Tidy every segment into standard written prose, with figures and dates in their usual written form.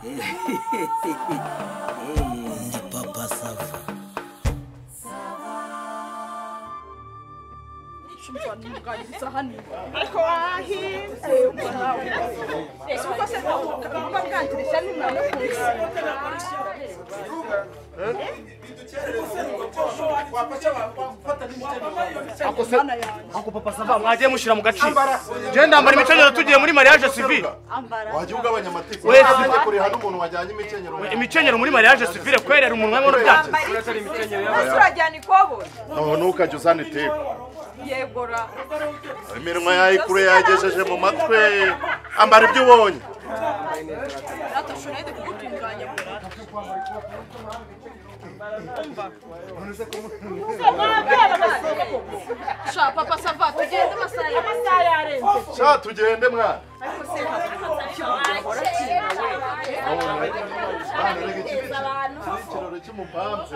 Ndi Papa Sava. Ariko wahinze uko se kuba bwangirisha n'umwana Ako Papa Sava mwagiye mushira mu gaciro. Je ndambara imikenyero tugiye muri mariage civile. Waje ugabanya amategeko. Wese kuri hano umuntu wajyanye imikenyero. Imikenyero muri mariage civile kwerera umuntu w'inkono byacu. atari imikenyero y'abasura ikobo. No ntukajye uzana iteko. Yegora. Iminwa yayi kure yagejeje mu matwe. Ambara ibyo ubonye. Ratashonede kugutunganya. Sha Papa Sava tugende amasaha yarenze. Sha tugende mwana. Ikiraro cy'umupampe.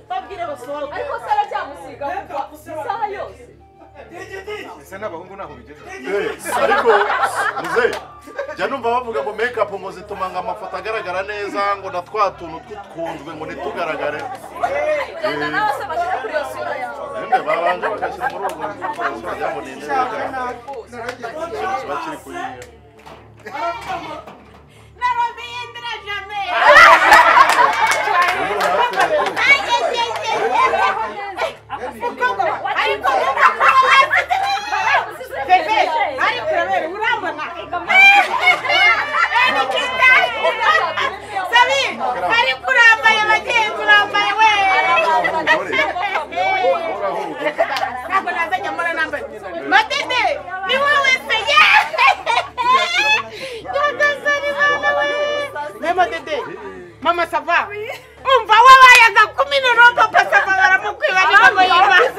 Babwire basohoka. Ariko sara cyamusiga kuko isaha yose. Ese n'abahungu naho bigeze. Ariko muze jya numva bavuga ngo make up ngo zituma ngo amafoto agaragara neza ngo na twa tuntu tw'utwunzwe ngo ntitugaragare. Nawe se bashyira kuri iyo sura yawe. Nende babanje bagashyira muri urwo rukundo bajya ngo ninde bakiri kuri iyo. Narobindra jamais. Ariko ariko urabona Sabi ari kurambaye bagiye kurambaye we ntabwo nazanye mbona nambaye Matete ni wowe se ye Nyagasani bana we Matete Mama Sava umva wabaye agakumino no Papa Sava baramukwiba ni mama yima Nese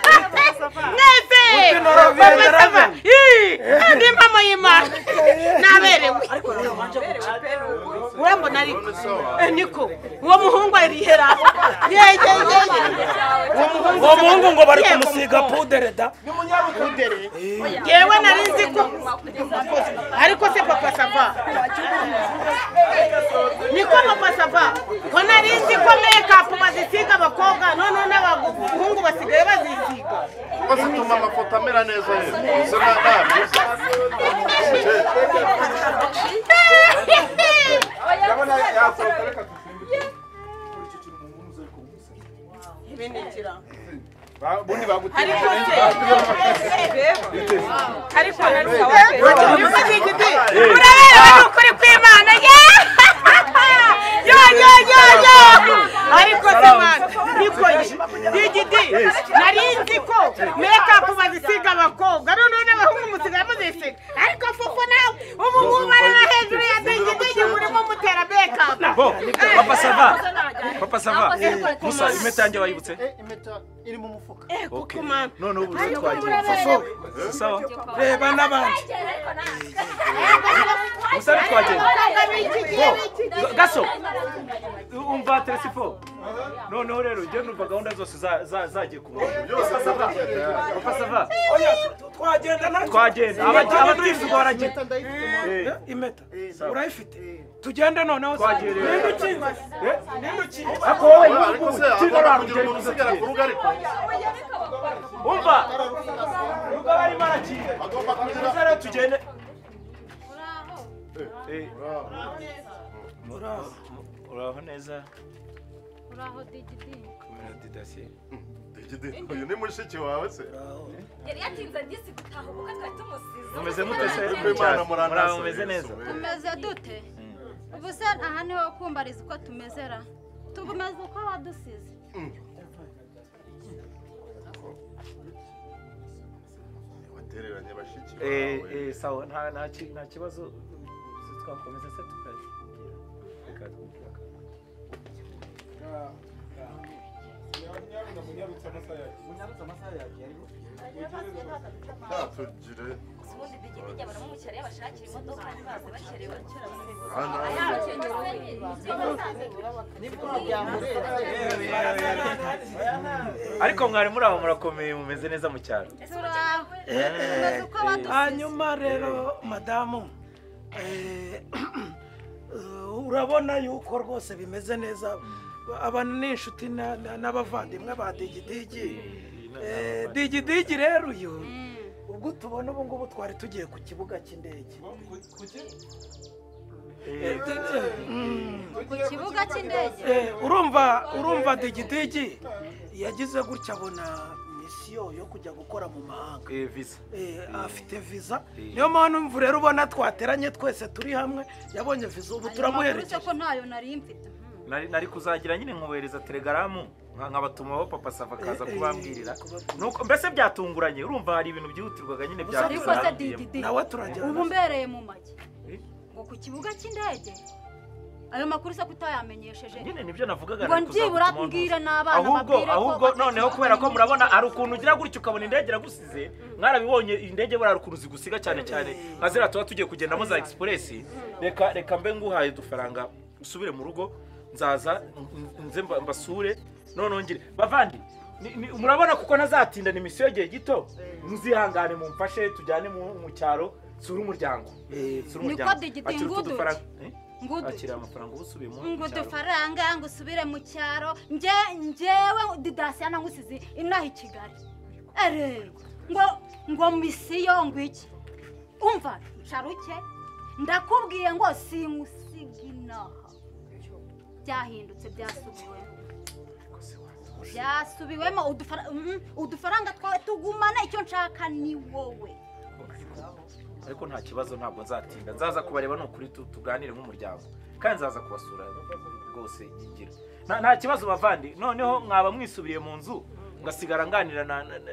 Papa Sava ni mama yima naberewe urambona ariko niko uwo muhungu arihera Uwo muhungu ngo bari kumusiga pudere da. yewe narinzi ko ariko se Papa Sava niko Papa Sava ko narinzi ko makeup bazisiga abakobwa none n'abahungu basigaye bazisiga Bose tuma amafoto amera neza ye. Usa nabyo. Ndabona yasohoka reka ibinekira bundi baguteye. ariko urabera ukuri kw'Imana ariko semana niko digidi narinzi ko makeup bazisiga abakobwa none n'abahungu musigaye muzisiga ariko fufu nawe ubu ngubu ari hejuru ya digidi urimo mutera makeup Papa Sava Musa impeta yanjye wayibutse. Impeta iri mu mufuka. Okay. kumana None ubu twagiye. Sawa. reba nabandi Musa twagiye. Gaso. Umva telefone. Noneho rero je numva gahunda zose zagiye ku murongo. Papa Sava. Oya twagenda natwe. Twagenda. Abatizi baragenda. Impeta. Urayifite. Tugende noneho Twagiye rero. Ninduki. Ako wowe Ariko se agomba kugira umuntu usigara ku rugo ariko. umva. Rugo bari marakiye. Agomba kugira Rero tugende. Uraho neza. Uraho digidi. Kumera didasi. uyu ni mushiki wawe se. Yari yatinze ngisi gutaha ubukwe twari tumusize. Mumeze mute se? Murana mumeze neza. Tumeze dute? Ubu se aha niho kumbariza uko tumezera. Tugumeze uko wadusize. Watereranye bashiki bawe. Sawa nta kibazo twakomeza se tukagira. tugire ubundi digidigi baramucyariye bashakira imodoka ntibaze bakerewe ariko mwari muri aho murakomeye mumeze neza mu cyaro. hanyuma rero madamu urabona yuko rwose bimeze neza abantu ni inshuti n'abavandimwe ba digidigi digidigi rero uyu ubwo tubona ubu ngubu twari tugiye ku kibuga cy'indege ku kibuga cy'indege urumva digidigi yagize gutya abona misiyo yo kujya gukora mu mahanga visa afite visa niyo mpamvu rero ubona twateranye twese turi hamwe yabonye visa ubu turamuherekeje ko ntayo nari mfite nari kuzagira nyine nkohereza telegaramu nkabatumaho papa Sava akaza kubambwirira nuko mbese byatunguranye urumva hari ibintu byihutirwaga nyine ariko se digidi nawe turajya ubu mbereye mu magi ngo ku kibuga cy'indege ayo makuru se kutayamenyesheje nyine nibyo navugaga ngo nbyibura mbwire n'abana babwire ahubwo noneho kubera ko murabona ari ukuntu ugira gutyo ukabona indege iragusize mwarabibonye indege buriya ukuntu zigusiga cyane cyane nka ziriya tuba tugiye kugendamo za express reka mbe nguhaye udufaranga usubire mu rugo nzaza nze mbasure none ngire bavandi murabona kuko ntazatinda ni misiyo igihe gito muzihangane mumfashe tujyane mu cyaro sura umuryango niko digidi ngudu akira amafaranga ubusubiye mu ngudu faranga ngo usubire mu cyaro njyewe didasiana ngusize inaha i Kigali ngo misiyo ngo iki umva sharuke ndakubwiye ngo simusiga inaha byahindutse byasubiwemo udufaranga twawe tugumana icyo nshaka ni wowe ariko nta kibazo ntabwo nzatinda nzaza kubareba n'ukuri tuganire nk'umuryango kandi nzaza kubasura rwose igira nta kibazo bavandi noneho mwaba mwisubiriye mu nzu ngasigara nganira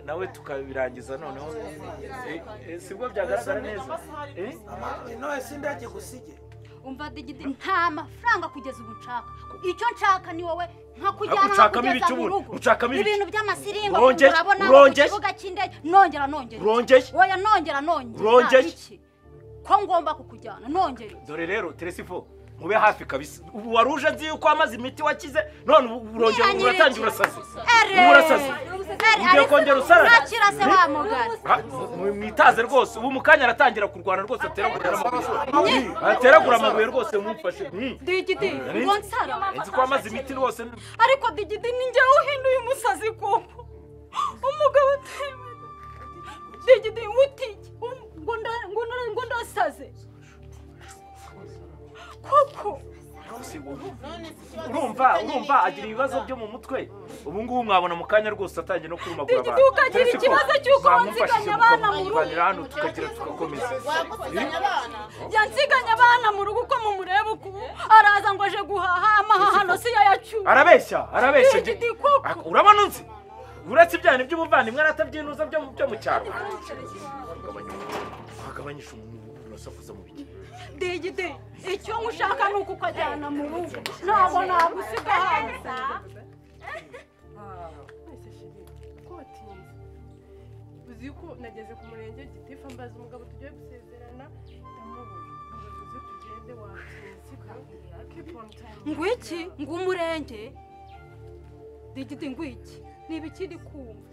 nawe tukabirangiza noneho sibwo byagaragara neza none sindajye gusige umva digidi nta mafaranga kugeza ubu nshaka icyo nshaka ni wowe nka kujyana kugeza mu rugo ibintu by'amasiringo urabona ikibuga cy'indege nongera oya nongera iki ko ngomba kukujyana nongera dore rero Teresifo mube hafi kabisa ubu waruje nzi yuko amazi imiti wakize none urongera uratangira urasaze ugiye kongera usara nakira se wa mugari mwitaze rwose ubu mukanya aratangira kurwana rwose ateragura amabuye rwose mumfashe digidi ngo nsara nzi ko amazi imiti rwose ariko digidi ni njye uhinduye umusazi kuko umugabo digidi utiki ngo ndasaze koko urumva agira ibibazo byo mu mutwe ubu ngubu mwabona mu kanya rwose atangiye no kurumagura abantu ukagira ikibazo cy'uko wansiganya abana mu rugo hano tukagira tugakomeza yansiganya abana mu rugo uko mumureba uku araza ngo aje guhaha amahahano si yayacu arabeshya urabona unzi uretse ibyana by'ubuvandimwe aratabyinuza byo mu cyaro agabanyisha umuntu urasakuza mu biki digidi icyo ngushaka ni uko ukajyana mu rugo ntabwo nagusiga hanze uzi ko nageze ku murenge gitifu mbaza umugabo tugiye gusezerana ndamubura tugende ngwiki ngumurenge digidi ngwiki niba ikiri kumva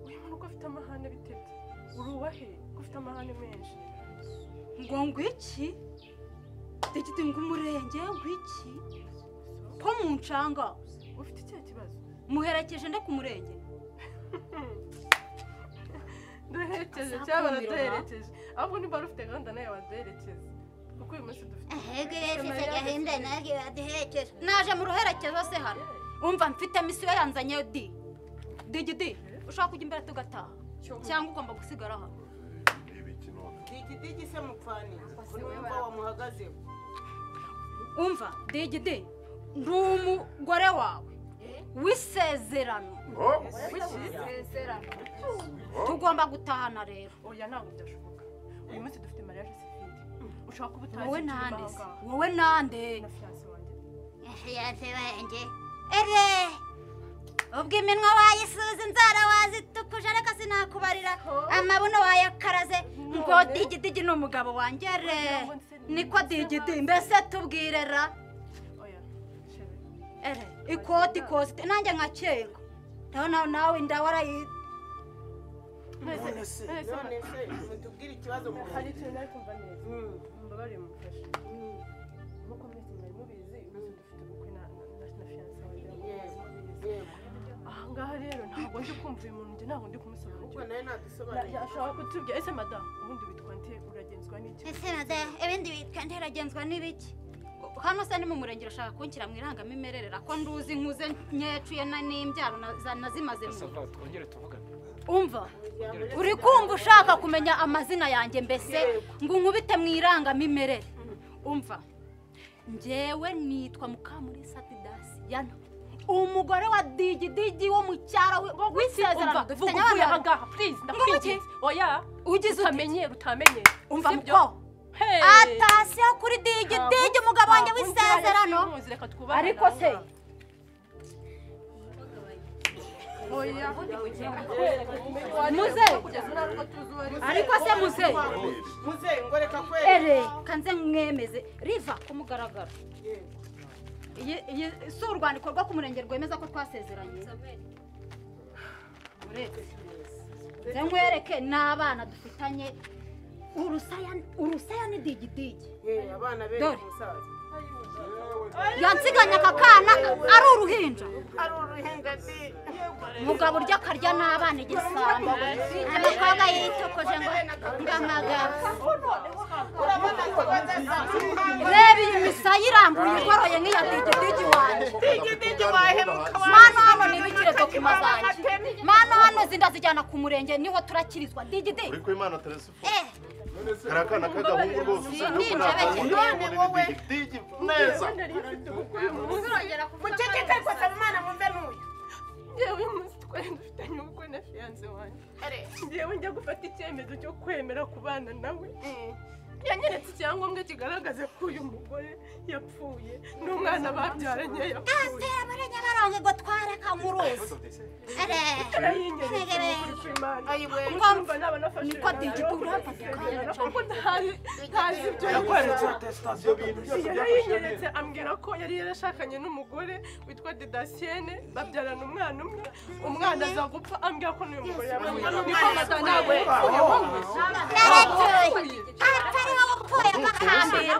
uyu muntu ko afite amahane bitetse urubahe ko ufite amahane menshi ngo ngwiki digidi ngumurenge ngwiki ko mu ncanga ufite icyo kibazo muherekeje nde ku murenge duherekeje cyangwa baraduherekeje ahubwo niba ufite gahunda nawe waduherekeza kuko uyu munsi dufite gahunda nawe waduherekeje naje mu ruherekezo se hano umva mfite misiyo yanzanye digidi ushaka kujya imbere tugataha cyangwa ugomba gusigara hano digidi se mupfani urumva wamuhagazeho umva digidi ndi umugore wawe w'isezerano tugomba gutahana rero oya ntabwo byashoboka uyu munsi dufite mariage civile ushaka kuba utazi wowe nande na fiancé wanjye fiancé wanjye ubwo iminwa wayisuza inzara wazitukuje ariko sinakubarira amabuno wayakaraze ngo digidigi ni umugabo wanjye re niko digidi mbese tubwirera ikoti kosite nanjye nkacenga nawe ndawara none se mutubwire ikibazo mu hari ikintu nari kumva neza mbabarire mufashe nkuko mwese mwari mubizi dufite ubukwe na fiyanse wanjye ahangaha rero ntabwo ndi kumva uyu muntu njye ntabwo ndi kumusobanukira nawe nadusobanurira ashobora kutubwira ese madamu ubundi witwa nde uragenzwa n'iki ese madamu ibindi bitwa nderagenzwa n'ibiki hano se ni mu murenge urashaka kunshyira mu irangamimerere ko nduzi nkuze nyecuye n'imbyaro nazimaze mu twongere tuvugane umva uri kumva ushaka kumenya amazina yanjye mbese ngo unkubite mu irangamimerere umva njyewe nitwa Mukamurisa Didasiyana umugore wa digidigi wo mu cyaro w'isezerano dufitanye abana ahangaha please ndakwigize oya ugize utamenye umva muko atasiyo kuri digidigi umugabo wanjye w'isezerano ariko se oya muze ariko se muze ngo reka kwere kanze mwemeze riva ku mugaragaro iyi si urwandiko rwo ku murenge rwemeza ko twasezeranye uretse nkwereke n'abana dufitanye urusaya ni digidigi abana be umusaza yansiganya aka kana ari uruhinja di mugabo urya akarya n'abana igisambo umukobwa yitokoje ngo ngamagara reba iyi misaya irambuye igoroye nk'iya digidigi wanjye mano hano nibikire dokima zanjye mano hano zindazijyana ku murenge niho turakirizwa digidigi uri ku Imana Teresa hari akana k'agahungu rwose none wowe digidigi neza muceceke rwose abana mumve n'uyu yewe uyu munsi twari dufitanye ubukwe na fiyanse wanjye njyewe njya gufata icyemezo cyo kwemera kubana nawe yanyeretse icyangombwa kigaragaza ko uyu mugore yapfuye n'umwana babyaranye yapfuye abarenya baronge ngo twareka nkuruzi niko digidigi ntazi ibyo yakweretse yarayinyeretse ambwira ko yari yarashakanye n'umugore witwa Didasiyene babyarana umwana umwe umwana aza gupfa ambwira ko n'uyu mugore yabanye niko matanagwe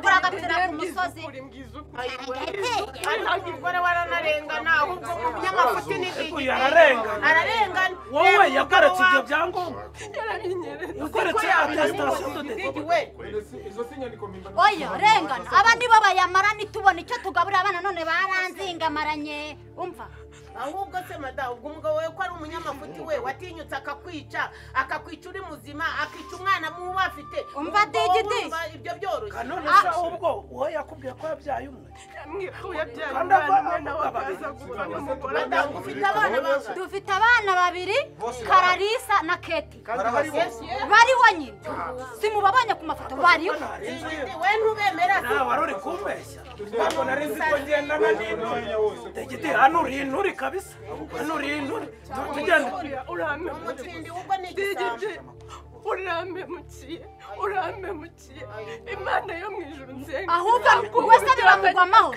uragapfira ku musozi umugore waranarengana ahubwo umunyamafuti ni digidigi ararengana wowe yagarutse ibyo byangombwa yarabinyeretse ukoretse atesitasiyo dodede oya rengana aba nibo bayamara nitubona icyo tugaburira abana none baranzingamaranye umva ahubwo se madamu ubwo umugabo we ko ari umunyamafuti we watinyutse akakwica uri muzima akica umwana mu bafite umva digidi ibyo byoroshye none se ahubwo wowe yakubwiye ko yabyaye umwe dufite abana babiri Kararisa na Keti bariho nyine simubabonye ku mafoto bariho we ntubemera wari uri kumbeshya ntabwo nari nzi ko ngendana n'intu digidi hano uri inturi kabisa hano uri inturi tugenda umutindi ubwo ni igisambo uramemukiye imana yo mu ijuru nsenga ahubwo wese biramugwamaho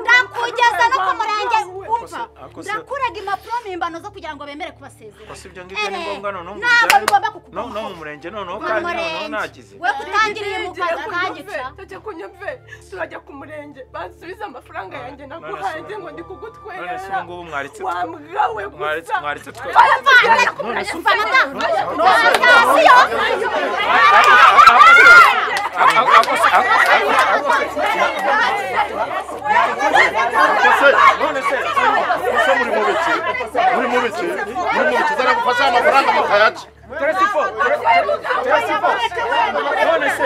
ndakugeza no ku murenge umva ndakurega impapuro mpimbano zo kugira ngo bemere kubasezera ibyo ngibyo ni ngombwa noneho ntabwo bigomba kukubaho no mu murenge noneho kandi noneho nagize we kutangiriye mu kazi kangica tajya kunyumve turajya ku murenge bansubiza amafaranga yanjye naguhaye ngo ndi kugutwera none se ubu ngubu mwaritse wambwawe gusa mwaritse twe muri mu biki zara gufasha amafaranga mutayaca Teresipo none se